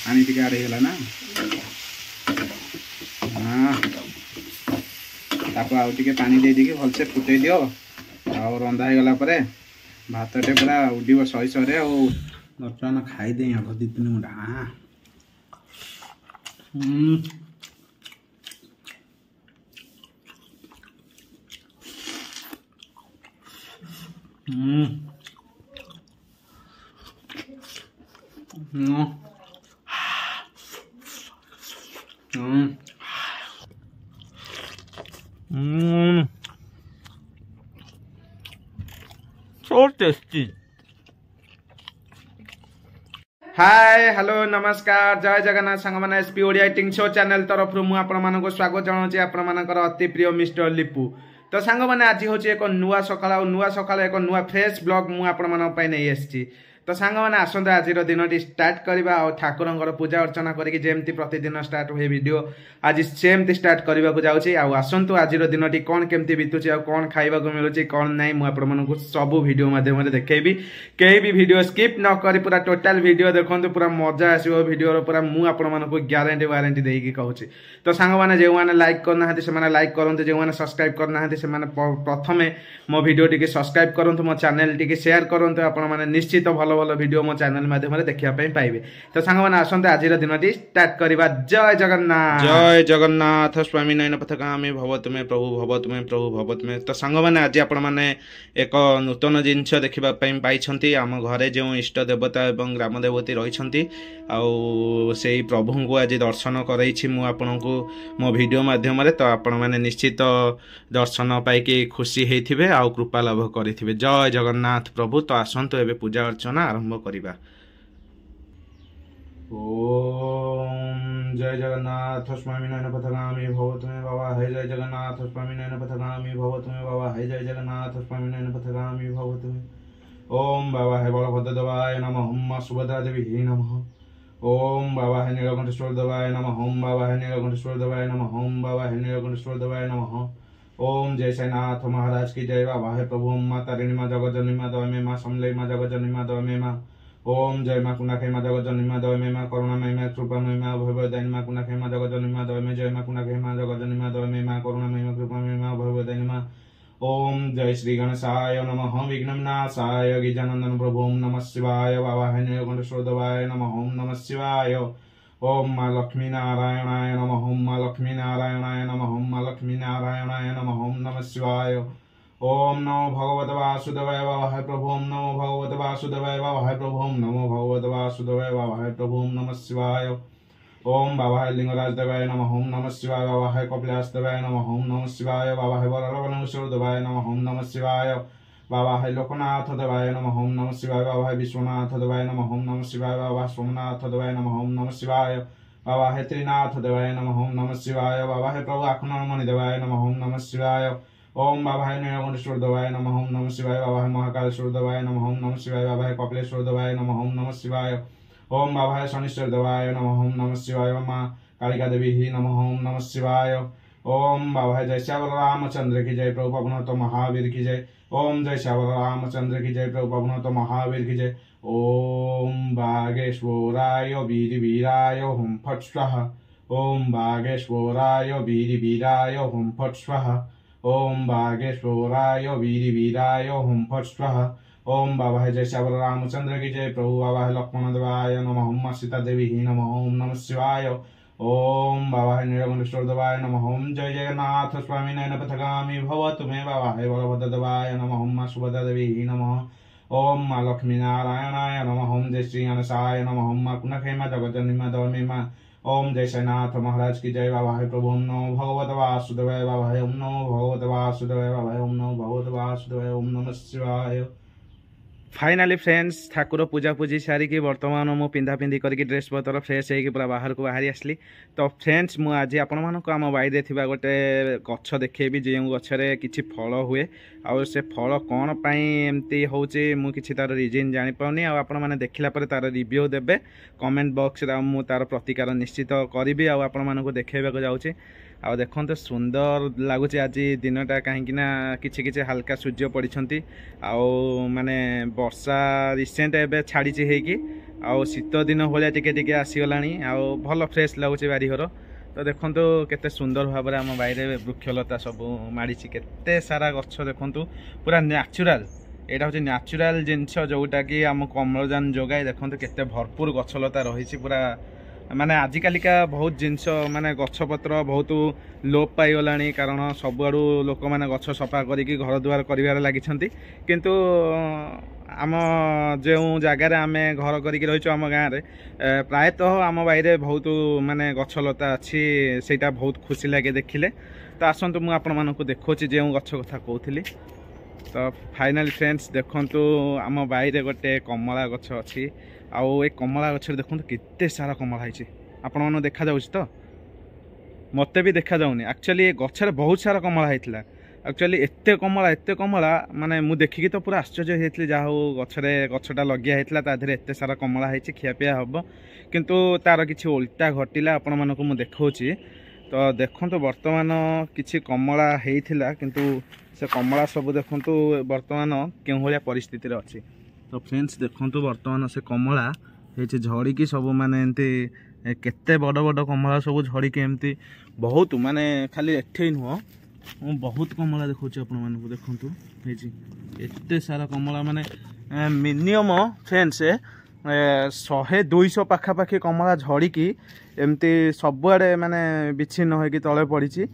पानी टिके आड़ गला ना हाँ ताको आउ टिके पानी दे दी भलसे फुटे दियो आ रंधा हो गला परे भातटे पूरा उड्डीब शहे शहे बर्तमान खाईदे आग दी तीन मुंडा हाँ So tasty. हाय हेलो नमस्कार जय जगन्नाथ सांग मैंने SP Odia eating show channel तरफ मुझे स्वागत जनाऊँ आपर अति प्रिय मिस्टर लिपू तो सांग मैंने आज हूँ एक नुआ सकाल एक नुआ फ्रेश ब्लॉग मुझे नहीं आसी तो सांग मैंने आसते आज दिन स्टार्ट करवा ठाकुर पूजा अर्चना करके जमती प्रतिदिन स्टार्ट हुए वीडियो आज सेमती स्टार्ट करने को जाऊँगी आसतु आज दिन कौन केमती बीतुची कौन खाइबा मिलूँ कौन ना मुझे सबू वीडियो माध्यम देखेबी कहीं भी वीडियो स्किप न करी पूरा टोटाल वीडियो देखो पूरा मजा आसो वीडियो पूरा मुझे ग्यारंटी वारंटी देकी कहूँ तो सांग मैंने जो मैंने लाइक करना से लाइक करूँ जो मैंने सब्सक्राइब करना से प्रथम मो वीडियो टी सब्सक्राइब करूँ मो चैनल टी शेयर करूँ आपने निश्चित भल भल वीडियो मो चैनल माध्यम देखापी पाइबे तो सांग मैंने आसते आज दिन स्टार्ट करवा जय जगन्नाथ स्वामी नयन पथगामी भव तुमे प्रभु भव तुमे प्रभु भव तुमे तो सांग मैंने आज आपण मैंने एक नूतन जिनस देखापी पाई आम घरे जो इष्ट देवता एवं ग्राम देवती रही से प्रभु को आज दर्शन करई मुझे मो वीडियो माध्यम तो आपण मैंने निश्चित दर्शन पाई खुशी होते आउ कृपा लाभ करेंगे जय जगन्नाथ प्रभु तो आसतु ए पूजा अर्चना आरंभ करवा ओम जय जगन्नाथ स्वामी नयन पथगामी भव तुमे बाबा है जय जगन्नाथ स्वामी नयन पथगामी भव तुमे बाबा है जय जगन्नाथ स्वामी नयन पथगामी भव तुमे ओम बाबा है बलभद्र देवाय नमः ओम सुभद्रा देवी नमः ओम बाबा है नीलकंठेश्वर देवाय नमः ओम बाबा है नीलकंठेश्वर देवाय नमः ओम बाबा है नीलकंठेश्वर देवाय नमः ओम जय साईनाथ महाराज की जय बाबा है प्रभु माँ तारिणी माँ जगज्जननी माँ दवमे माँ समलई माँ जगज्जननी माँ दवमे माँ ओम जय माँ कुनाखे माँ जगज्जननी माँ दवमे माँ करुणामयी माँ कृपामयी माँ भयवदायिनी माँ कुनाखे माँ जगज्जननी माँ दवमे जय माँ कुनाखे माँ जगज्जननी माँ दवमे माँ करुणामयी माँ कृपामयी माँ भयवदायिनी माँ ओम जय श्री गणेशाय नमः विघ्ननाशाय गजानंदन प्रभु ओम नमः शिवाय बाबा है नीलकंठेश्वर देवाय नमः ओम नमः शिवाय ओम माँ लक्ष्मी नारायणाय नमः ओम माँ लक्ष्मी नारायणाय नमः ओम माँ लक्ष्मी नारायणाय नमः ओम नमः शिवाय ओम नमो भगवते वासुदेवाय बाबा है प्रभु ओम नमो भगवते वासुदेवाय बाबा है प्रभु ओम नमो भगवते वासुदेवाय बाबा है प्रभु ओम नमः शिवाय ओम बाबा है लिंगराज देवाय नमः ओम नमः शिवाय बाबा है कपिलास देवाय नमः ओम नमः शिवाय बाबा है वरवनेश्वर देवाय नमः ओम नमः शिवाय बाबा है लोकनाथ देवाय नमः ओम नमः शिवाय बाबा है विश्वनाथ देवाय नमः ओम नमः शिवाय बाबा सोमनाथ देवाय नमः ओम नमः शिवाय बाबा है त्रिनाथ देवाय नमः ओम नमः शिवाय बाबा है प्रभु आखनमणि देवाय नमः ओम नमः शिवाय ओम बाबा है नीलकंठेश्वर देवाय नमः ओम नमः शिवाय बाबा है महाकालेश्वर देवाय नमः ओम नमः शिवाय बाबा है कपिलेश्वर देवाय नमः ओम नमः शिवाय ओम बाबा है शनिश्वर देवाय नमः ओम नमः शिवाय माँ कालिका देवी नमः ओम नमः शिवाय ओम बाबा है जय श्याम रामचंद्र की जय प्रभु पवन तो महावीर की जय ओम जय श्याम रामचंद्र की जय प्रभु पवन तो महावीर की जय ओम बागेश्वराय वीर वीराय हुम फट स्वाहा ओम बागेश्वराय वीर वीराय हुम फट स्वाहा ओम बागेश्वराय वीर वीराय हुम फट स्वाहा ओम बाबा है जय श्याम रामचंद्र की जय प्रभु बाबा है लक्ष्मण देवाय नमः ओम सीता देवी नमः ओम नमः शिवाय ओम बाबा है नीलकंठेश्वर देवाय नमः ओम जय जगन्नाथ स्वामी नयन पथगामी भव तुमे बाबा है बलभद्र देवाय नमः ओम सुभद्रा देवी नमः ओम माँ लक्ष्मी नारायणाय नमः ओम जय श्री गणेशाय नमः ओम माँ कुनाखे माँ जगज्जननी माँ दवमे माँ ओम जय साईनाथ महाराज की जय बाबा है प्रभु ओम नमो भगवते वासुदेवाय बाबा है ओम नमो भगवते वासुदेवाय बाबा है ओम नमो भगवते वासुदेवाय ओम नमः शिवाय फाइनाली फ्रेंड्स ठाकुर पूजा पूजी सारिकी बर्तमान मु पिंधा पिंधि करके ड्रेस पतर फ्रेश होगी पूरा बाहर को बाहरी आसली तो फ्रेंड्स मु आज आपण मानक आम बाईरे थिबा गोटे गछ देखेबी जो गछरे किछि फल हुए आउ से फल कौन पाई एमती होचे मु किछि तार रीजन जानि पाउनी आ आपण माने देखिला परे तार रिव्यू देबे कमेंट बॉक्स रे मु तार प्रतिकार निश्चित करिवि आ आपण मानक देखेबा को जाउची आ देखो तो सुंदर लगुच आज दिनटा कहीं कि हल्का सूर्य पड़ी आउ माने वर्षा रिसेंट एवं छाड़ी आउ शीत दिन भाया टिके आसीगला आउ भल फ्रेश लगुच बारीघर तो देखो केते सुंदर भाव में आम बाईरे वृक्षलता सब माड़ी केते सारा गछ देखु पूरा न्याचुराल यहाँ हूँ न्याचुराल जिनस जोटा कि आम अम्लजान जोगाए देखो केते भरपूर गछलता रही पूरा माने आजिकालिका बहुत जिनस माने गछपत्र बहुत लोप पाईगला कारण सबुआड़ू लोक मैंने गछ सफा करके घर दुआर कर लगी किंतु आम जो जगार आम घर कर रही आम गाँव में प्रायतः आम बाईरे बहुत माने गछलता अच्छी सेटा बहुत खुशी लगे देखिले तो आसतु मुझे आपण मानक देखुची जो गछ कथा कहूली तो फाइनाली फ्रेंड्स देखंतु आम बाईरे गोटे कमला गछ अच्छी आउ ए कमला गछ देखो केते सारा कमला है आपण मन देखा जाउछ तो मते भी देखा जाउनी एक्चुअली गछरे बहुत सारा कमला होता एक्चुअली एते कमला माने मु देखिकी तो पूरा आश्चर्य होती जहाँ हो गछरे गछटा लगिया होता ता देहरे एते सारा कमला है खियापिया हम किंतु तार किछि उल्टा घटिला आपण मानक मु देखौछि तो देखंतु वर्तमान किछि कमला हेइथिला किंतु से कमला सब देखंतु वर्तमान केउ भलिया परिस्थिति रे अछि तो फ्रेंड्स देखंतु वर्तमान से कमला हेछि झड़ी सब माने एंती केते बड़ बड़ कमला सब झड़ी के एमती बहुत माने खाली एठे नुह बहुत कमला देखौछि आपण मानकु देखंतु हेछि एते सारा कमला माने मिनिमम फ्रेंड्स 100-200 पाखापाखि कमला झड़ी की एमती सबुआड़े माने विच्छिन्न होगी तले पड़ी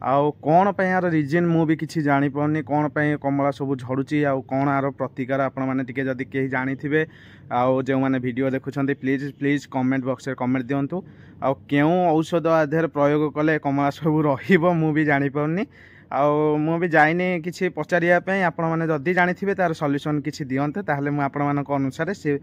आउ कौन पे यार रिजन मु भी किसी जानी पारनी कौन पे कमला सब झड़ुची आउ कौन यार प्रतिकार आपण मैंने टिके जदि कहीं जानी थे आउ जो मैंने वीडियो देखुं प्लीज प्लीज कमेंट बॉक्स रे कमेंट दिंतु आउ क्यों औषध आधार प्रयोग कले कमला सब रहिबो मु भी जानी पारनी आउ मु भी जाइनी किसी पचारिया आपण मैंने जदि जानी थे तार सॉल्यूशन किसी दियंते ताहले मु आपण मानक अनुसार से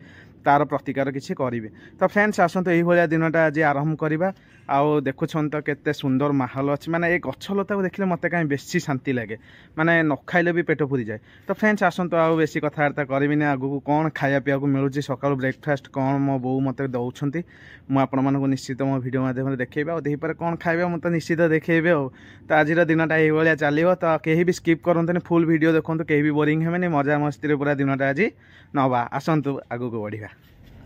तार प्रतिकार किसी करेंगे तो फ्रेंड्स आसतु यही दिनटा आज आरंभ करवा आउ देखुन तो केते सुंदर माहौल अच्छी माने ये गछलता को देखले मते कहीं बेसी शांति लगे माने न खाइले भी पेट पूरी जाए तो फ्रेंड्स आसतु आउ बेसी कथबार्ता करबिनी आगु कौन खाया पिया मिलूँ सकाल ब्रेकफास्ट कौन मो बो मत दौरान मुझे निश्चित मो भिडियो माध्यम देखेबे और देहीपर कौन खाइबे मत निश्चित देखेबे तो आज दिनटा ये चलो तो कहीं भी स्किप करते फुल वीडियो देखो कहीं भी बोरिंग हेनी मजा मस्ती पूरा दिनटा आज नवा आसतु आगू को बढ़िया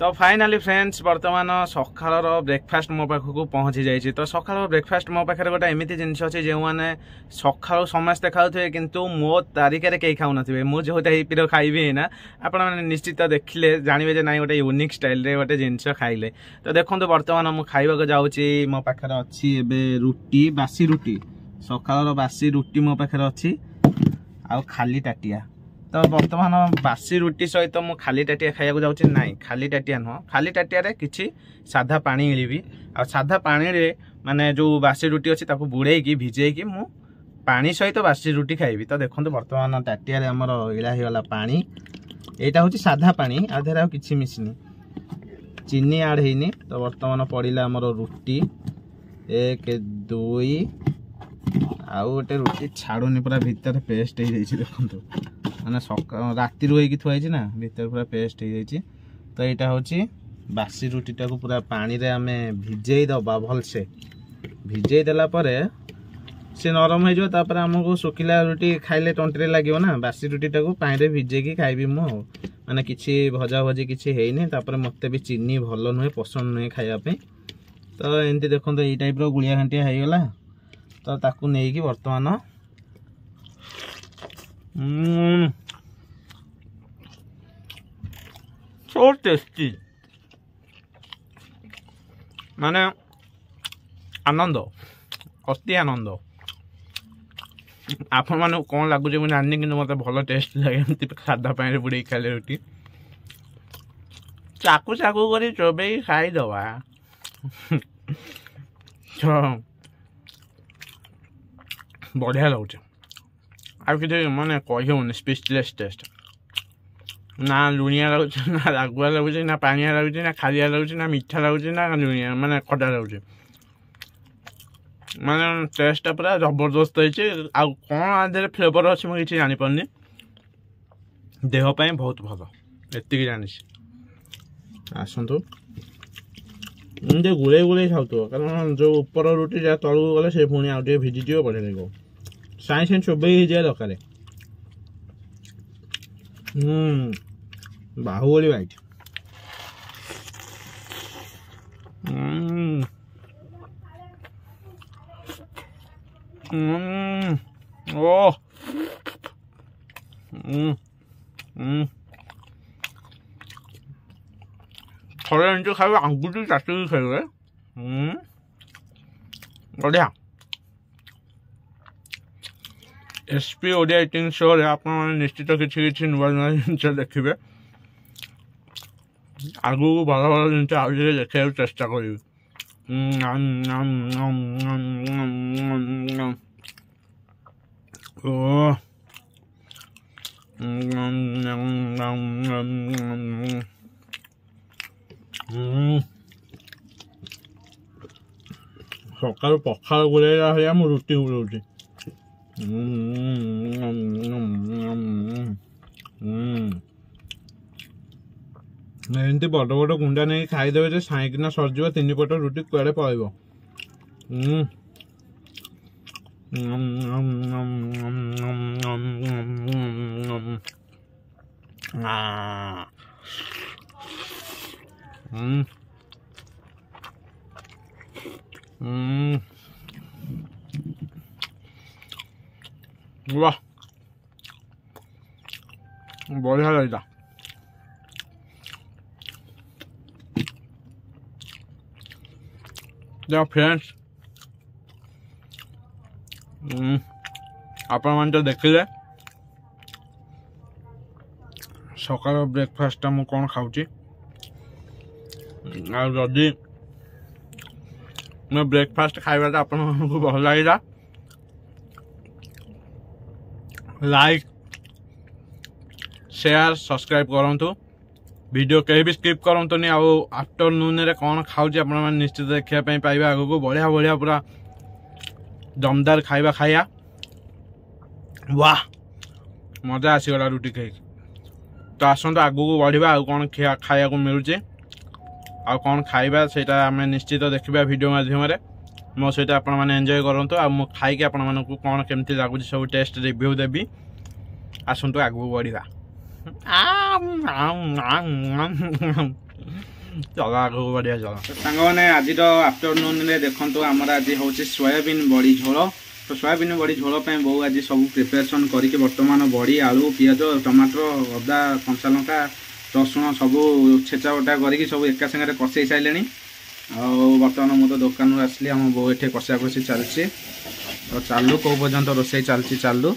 तो फाइनाली फ्रेंड्स वर्तमान सकाल ब्रेकफास्ट मो पाखक पहुँची जाइए तो सकाल ब्रेकफास्ट मो पाखे गोटे एमती जिनस अच्छे जो मैंने सकाल समस्ते खाऊे किंतु मो तारिकार कहीं खाऊ ना मुझे टाइप खाइबी ना आपण निश्चित देखिले जानवे ना गोटे यूनिक स्टाइल रे गोटे जिनस खाइले तो देखो बर्तमान मुझे खाइबा जाऊँगी मो पाखे अच्छी रुटी बासी रुटी सकाल बासी रुटी मो पाखे अच्छी आउ खाली टाटिया तो बर्तमान बासी रुटी सहित मु खाली टाटिया खाया जाऊँगी ना खाली टाटिया नुह खाली टाटिया किसी साधा पानी मिली आ साधा पानी रे माने जो बासी रुटी अच्छी बुड़ेकी भिजेकी मु पानी सहित बासी रुटी खाइबी तो देखो बर्तमान टाटिया आमर इला होगला पानी यहाँ हूँ साधा पानी आधे आ कि मिसनी चीनी आड होनी तो बर्तमान पड़ा आमर रुटी 1 2 आउ गोटे रुटी छाड़ुनी पूरा भितर पेस्ट हो जाइए देखो मैंने सका राति होगी थुआई ना भितर पूरा पेस्ट हो जाइए तो यहाँ हूँ बासी रुटीटा को पूरा पानी रे आमे भिजे दबा भलसे भिजे देला परे से नरम हो जापर आमको सुखिला रुटी खाइले तंटे लगे ना बासी रुटीटा को पानी रे भिजेकी खाइबी मु माने किसी भजा भजी किसी हैनी मत भी चीनी भल नुहे पसंद नुहे खायापी तो एमती देखो ये टाइप गुड़िया घांटिया होगला तो ताकू नहीं कि वर्तमान so tasty माने आनंद अति आनंद आपण माने कौन लगुच मुझे जानी कि मत भल टेस्ट लगे सादा पानी बुड़े खाले रुटी चाकू चाकू कर चोबे खाईदबा बढ़िया लगुच आ कि मैंने कही स्पीचलेस टेस्ट ना लुणिया लगुच ना रागुआ लगुच ना पानिया लगुच ना खालिया लगुच ना मीठा लगुच ना लुणिया माने खटा लगुच माने टेस्ट पूरा जबरदस्त होइछे आ कोन आधे फ्लेवर अछि म किछि जानि परनी देह पय बहुत भलो एत्ति जानि आसंतु गुले गुले खाऊ कारण जो ऊपर रुटी जहाँ तलू गले से पुणी आउ टे भिजिट बढ़िया लगे साइंस एंड चोबई हो जाए दरकार बाहुबली वाइट ओ थोड़े एमती खाइबे आंगुठी चाटिकी खाइबे बढ़िया। एसपी ओडिया इटिंग शो रे आप निश्चित किसी नुआ नुआ जिन देखिए आगू भल भल जिन देखा चेष्टा करी। सकाल पखाल गुड़ा मु रुटी बुलाऊँ एमती बड़ बड़ गुंडा नहीं खाईदे साइकिना सरज 3 पट रुटी कुआड़े पलैब। वाह बढ़िया लगा। देखो फ्रेंड्स आपण मैंने तो देखिले सकाल ब्रेकफास्ट मु कौन खाऊची आदि मैं ब्रेकफास्ट खाइबा आपण को भल लगा लाइक शेयर सब्सक्राइब करंतु वीडियो कहीं भी स्किप करंतु नहीं। आउ आफ्टरनून रे कौन खाऊची आपण माने निश्चित देखिया पई पाइबा आगो को बढ़िया बढ़िया पूरा दमदार खाइबा खाया। वाह मजा आसीगला रुटी खाई। तो आसतु आगू को बढ़िया आउ कौन खाया को मिलूचे आ कौन खाइबा सेटा आमे निश्चित देखिबा वीडियो माध्यम रे मो सेटा आपण माने एंजॉय करंतु आ मो खाई के आपण माने को कौन केमती लागुची सब टेस्ट रिव्यू देबी। आसतु आगू बढ़िया चलो आगू बढ़िया चलो सांग मैंने आज आफ्टरनून रे देखो आमर आज हूँ सोयाबीन बड़ी झोल। तो सोयाबीन बड़ी झोल बहु आज सब प्रिपेरेसन करके बर्तमान बड़ी आलू पियाज टमाटर अदा कंचा लंका रसुण सब छेचा बटा करके सब एका सागर कषे सारे बर्तमान मुझे दुकान आसली आम बो ये कषा कषी चलती तो चालू कौ पर्यंत रोषे चलती चालू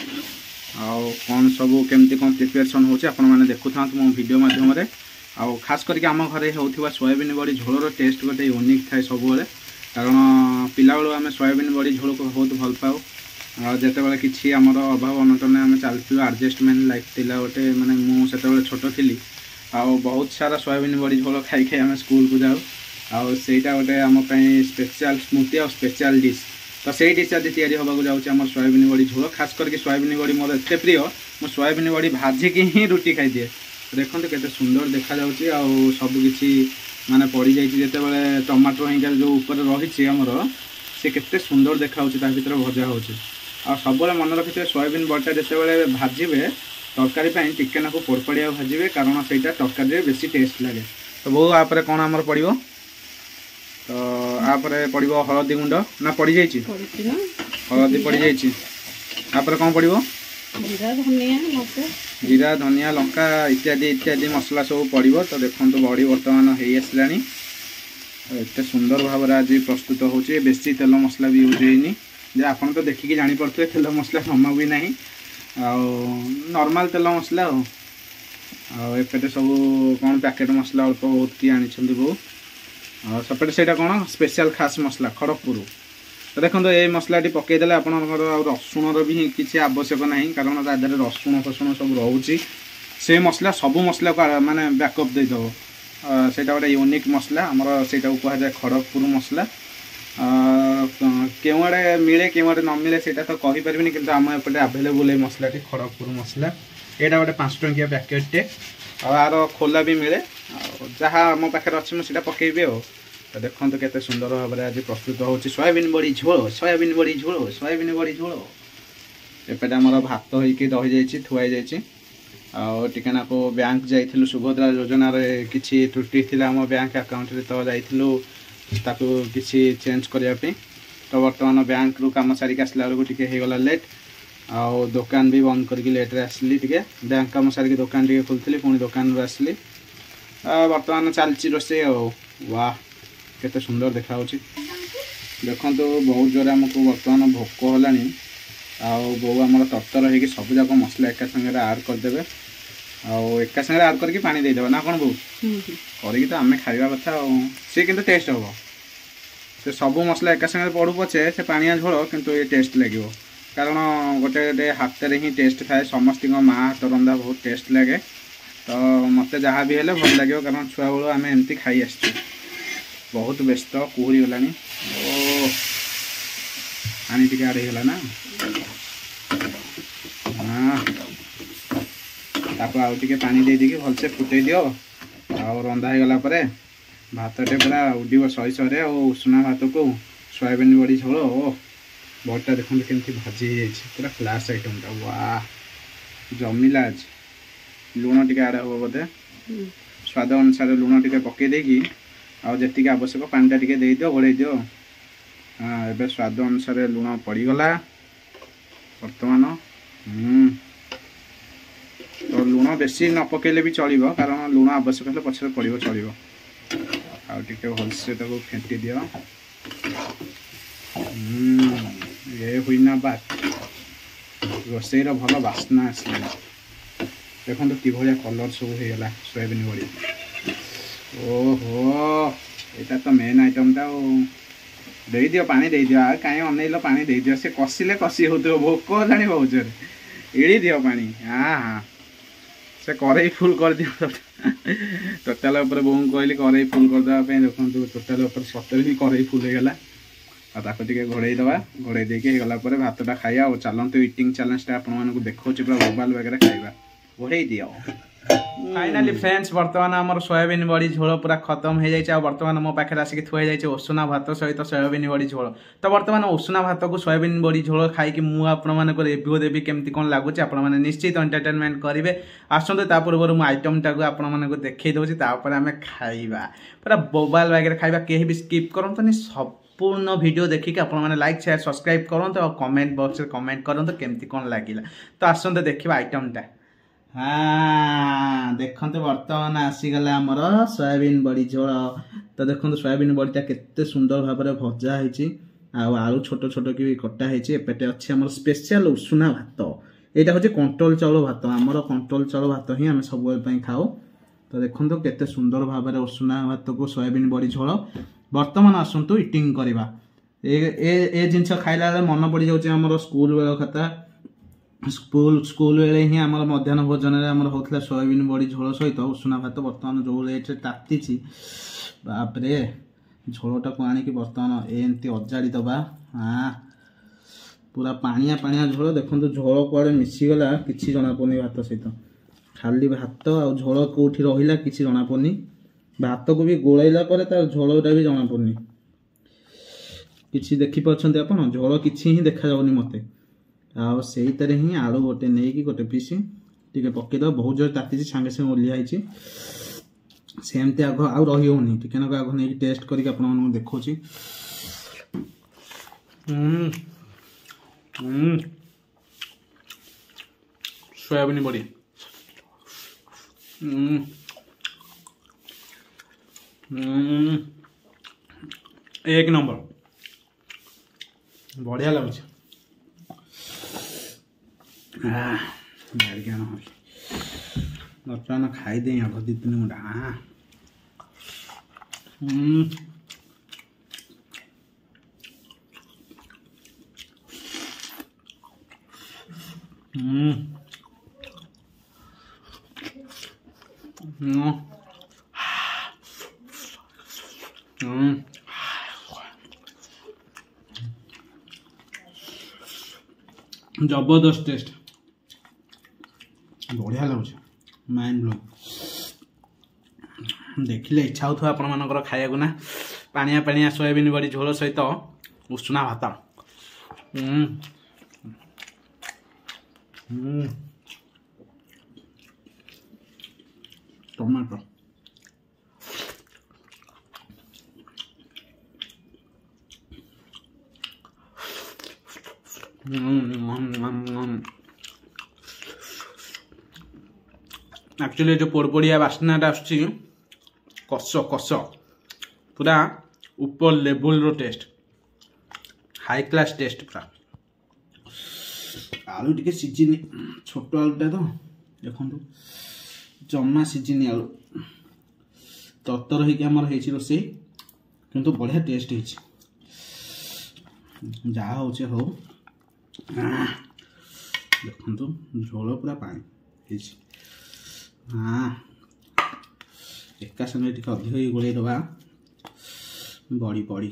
आउ कौन सब केमती कौन प्रिपेरेसन होची आपण माने देखु था मो वीडियो माध्यम रे आउ खास करके आम घरे होथिबा सोयाबीन बड़ी झोलर टेस्ट गोटे यूनिक थाए सब बेले कारण पिला बेलू आम सोयाबीन बड़ी झोल को बहुत भल पाऊ जिते बड़े किसी आमर अभाव अनटन आम चलती आडजस्टमेंट लाइफ थिला गोटे माने मुझे छोट थी आउ बहुत सारा सोयाबीन बड़ी झोल खाई खाई आम स्कूल को जाऊ आईटा गोटे आम स्पेशल स्मृति और स्पेशल डिश। तो से डिश आज या जाऊँ सोयाबीन बड़ी झोल खास करके सोयाबीन बड़ी मोर एत प्रिय मो सोयाबीन बड़ी भाजिकी ही रुटी खाई दिए। देखो केते सुंदर देखा जाउची आ सबकि माने पड़ जाते टमाटर हिंकार जो ऊपर रही आमर से केते सुंदर देखा भर भजा हो सब मन रखिए सोयाबीन बड़ीटा जिते भाजबे तरकारी टिके ना पोड़पड़िया भाजबे कारण से तरकारी बेसी टेस्ट लगे। तो बहु आप कौन आमर पड़ो तो आपरे पड़ो हलदी गुंड ना पड़ जाइए हलदी पड़ जाइए कौन पड़ो जीरा धनिया लंका इत्यादि इत्यादि मसला सब पड़ो। तो देखो बड़ी बर्तमान हो आसला एत सुंदर भाव आज प्रस्तुत हो बेसी तेल मसला भी यूज होनी जे आपन तो देखिकी जापे तेल मसला जमा भी ना नॉर्मल तेल मसला एपटे सब कौन पैकेट मसला अल्प बहुत किए आनी बहु सेपटे से कौन स्पेशल खास मसला खड़गपुर। तो देखो ये मसलाटी पकईदे आप रसुण भी किसी आवश्यक ना कारण तादेह रसुण फसुण सब रोचे से मसला सब मसला को माने बैकअप देदेव से गोटे यूनिक मसला आमर से कहुए खड़गपुर मसला केवड़े मिले केवड़े न मिले से तो कहीपरि कि आम एपटे आभेलेबुल ये मसलाटी खड़गपुर मसला यहाँ गोटे 5 टंकिया पैकेटे आर खोला भी मिले जहाँ आम पाखे अच्छे मुझे पकेबी तो देखो केते सुंदर भाव में आज प्रस्तुत हो सोयाबीन बड़ी झोल सोयाबीन बड़ी झोल सोयाबीन बड़ी झोल एपटे आमर भात होइकी रही जाइए थुआई जाइए आना को बैंक जाइलु सुभद्रा योजना किसी त्रुटि थी आम बैंक आकाउंट तो जाइलु ताकू किसी चेंज करने तो तो बर्तमान बैंक रु कम सारिक आसला बेलू टे होगला लेट आउ दुकान भी बंद करके लेट्रे आसली टे बैंक कम सारिक दुकान टे खोलती पुणी दुकान आसली बर्तमान चलती रोसे वाह केते सुंदर देखा देखो बहुत जोर आमको बर्तमान भोक होलानी बो आम तरतर हो सब जाक मसला एका संगे आड करदे एका संगे आड करके पानी देदेव ना कौन बो करके तो आम खाଇବା कथा सी किंतु टेस्ट हम से सब मसला एका संगे पड़ू पछे से पानिया झोल किंतु ये टेस्ट लगे कारण गोटे गोटे हाथ में ही टेस्ट थाए समस्त माँ हाथ रंधा बहुत टेस्ट लगे तो मत जहाँ भी हेले भल लगे कारण छुआ बेलू आम एमती खाई आस बहुत व्यस्त कुहरी गलानी ओ पानी टिके आड़ होगा ना ताको आउ टिके पानी दे देकी भलसे फुटे दियो आउ रंधा हो गला परे भातटे पूरा उड्डीब सही सहे और उषुना भात को सोयाबीन बड़ी झोल ओ बड़टा देखते केमती भाजी पूरा क्लास आइटमटा वाह जमिला आज लुण टिके आड़ हम बोधे स्वाद अनुसार लुण टिके पकई देकी आउ जी आवश्यक पानीटा टिके दे दियो घोड़े दियो हाँ एबे स्वाद अनुसार लुण पड़गला बर्तमान तो लुण बेसी न पकेले भी चलो कारण लुण आवश्यक हेल्ले पछे पड़ो चलो आउ टिके भलसे फेंटी दियो ये हुई ना बात रोसईर भल बास्ना आसला देखो कि कलर सब होगा सोयाबीन बड़ी ओहो यहाँ तो मेन आइटमटा दे दियो पानी दे दियो कहीं अनैल पानी दे दियो से कसिले कसी हो भोक होलानी बहुत जोर इड़ी दियो पानी हाँ हाँ से कड़ई फुल कर दियो टोटाल बोन कहली कड़ई फुल करदेवाई देखो टोटाल सतरे भी कड़ई फुल होगा आके घोड़े दवा घोड़े देके गला भातटा खाइया और चलते इटिंग चैलेंजटा आपको देखा पूरा मोबाइल वगैरह खाइबा घोड़े दियो फाइनाली फ्रेंड्स बर्तमान आम सोयाबीन बड़ी झोल पूरा खत्म हो जाए बर्तमान मो पाखे आसिक थुआ जाए उषुना भात सहित सोयाबीन बड़ी झोल तो बर्तमान उषुना भात को सोयाबीन बड़ी झोल खाई मुझे रिव्यू देवी केमती कौन लगुच आपने निश्चित एंटरटेनमेंट करेंगे आसतु ता पूर्व मुझे आइटमटा को आपको देखई दूसरी आम खाइबा पूरा मोबाइल वगैरह खाइबा कहीं भी स्किप करतुनि सब पूर्ण वीडियो देखिए आपने लाइक शेयर सब्सक्राइब करूँ और कमेंट बॉक्स में कमेंट करूँ केमती कौन लगे तो आसतु देखा आइटमटा हाँ देखते बर्तमान आसीगला आमर सोयाबीन बड़ी झोल तो देखो सोयाबीन बड़ीटा केते सुंदर भाव में भजा होती आलू छोट छोट की कटा होते अच्छे आम स्पेशल उषुना भात यहाँ हूँ कंट्रोल चाउल भात आमर कंट्रोल चाउल भात ही आम सब खाऊ तो देखो केते सुंदर भाव में उषुना भात को सोयाबीन बड़ी झोल बर्तमान आसतु इटिंग करवा ए जिनस खाइला मन पड़ जाऊँ स्कूल बेल खाता स्कूल बेले ही आम मध्याह्न भोजन में होता सोयाबीन बड़ी झोल सहित उषुना भात बर्तमान जो रेट्रे ताती बापरे झोलटा को आणिक बर्तमान एमती अजाड़ी दबा हाँ पूरा पानिया पानिया झोल देखो झोल कुआड़े मिसीगला कि जना पड़नी भात सहित खाली भात आ झोल कौटी रहा कि जना पड़नी भात को भी गोलैला तार झोलटा भी जना पड़नी कि देखिपार आप झोल कि देखा जाऊनी मत आईतर ही आलू गोटे नहीं गोटे पीस टे पकईद बहुत जोर ताती सांगे सांगे ओह्लि सेमती आग आउ रही होनी टिके आग नहीं टेस्ट करके आपको देखा सोयाबीन बड़ी एक नंबर बढ़िया लगुच बर्तमान खाईदे आग दी तीन घंटा हाँ जबरदस्त टेस्ट बढ़िया लगुच माइंड ब्लो देखिले इच्छा हो आपर खाया ना पानिया पानिया सोयाबीन बड़ी झोल सहित उषुना भात टमाटो एक्चुअली जो पोड़पोड़िया बास्नाटा आसुची कस कस पूरा ऊपर लेवल रो टेस्ट हाई क्लास टेस्ट पूरा आलू टिके सीझिनी छोट आलूटा तो देखो जमा सीझिनी आलू तरतर होमर रोसई किंतु बढ़िया टेस्ट जहा हो देखु झोल पूरा पानी हाँ एका संगे टिके अधिक गोल दबा बड़ी बड़ी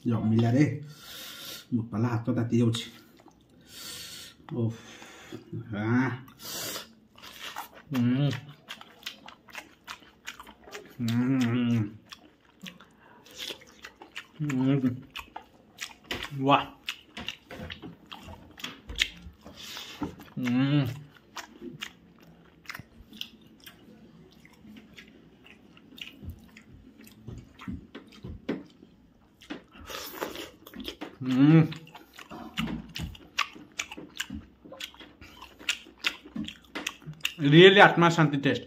जमिला रे गोपाला हाथ ताती जाऊँ हाँ वाह रियली आत्मा शांति टेस्ट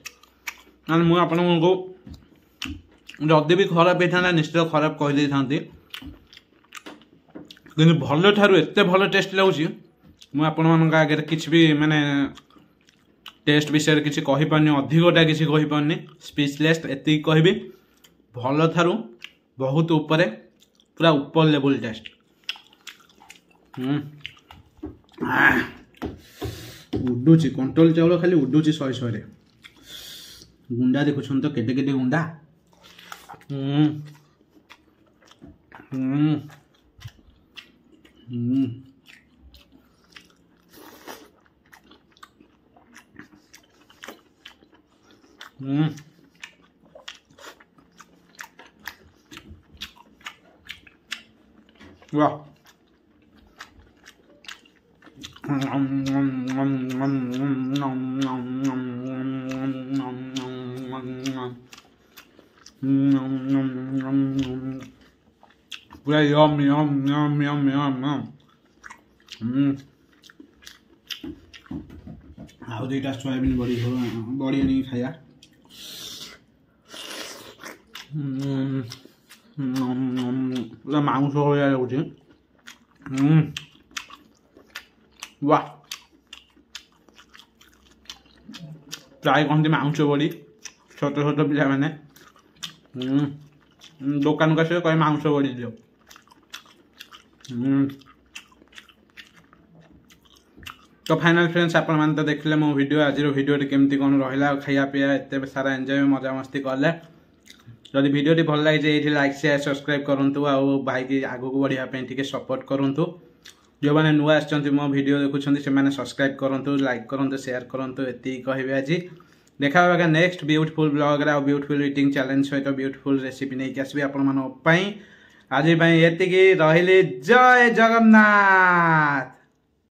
ना मुझे आपण को जदि भी खराब होता निश्चित खराब कहीदे था कि भल ठारू एत भल टेस्ट लगुच मुझे आगे किसी भी माने टेस्ट विषय किसी कहीपारनी अधिकटा किसी कहीपारनी स्पीचलेस एति कहबी भल ठारू बहुत ऊपर पूरा ऊपर लेवल टेस्ट उडुची कंट्रोल चाउल खाली उडुची शहे शहे गुंडा देखुन तो केटे केटे गुंडा वाह पूरा यम यम यम यम यम आउ दुईटा सोयाबीन बड़ी बड़ी नहीं खाया पूरा मांस हो जाए वाह प्राय कहते मांस बड़ी छोट छोट पिला मैंने दुकान को आस कहे मांस बड़ी दियो तो फाइनल फ्रेंड्स आपण मैंने तो देखले मो वीडियो आज वीडियो केमती कौन रहा खाया पीया एत सारा एंजॉय मजा मस्ती कले जदि वीडियो भल लगे ये लाइक शेयर सब्सक्राइब करूँ आउ भाई की आगू को बढ़ापी सपोर्ट करूँ जो मैंने नुआ आसछन्ति मो वीडियो देखुछन्ति से माने सब्सक्राइब करूँ लाइक करूँ शेयर करूँ एति कहबे आज देखा नेक्स्ट ब्यूटीफुल ब्लॉग रे ब्यूटीफुल ईटिंग चैलेंज सहित ब्यूटीफुल रेसिपी नहीं आसबि आपण मानक पई आज एति रहिले जय जगन्नाथ।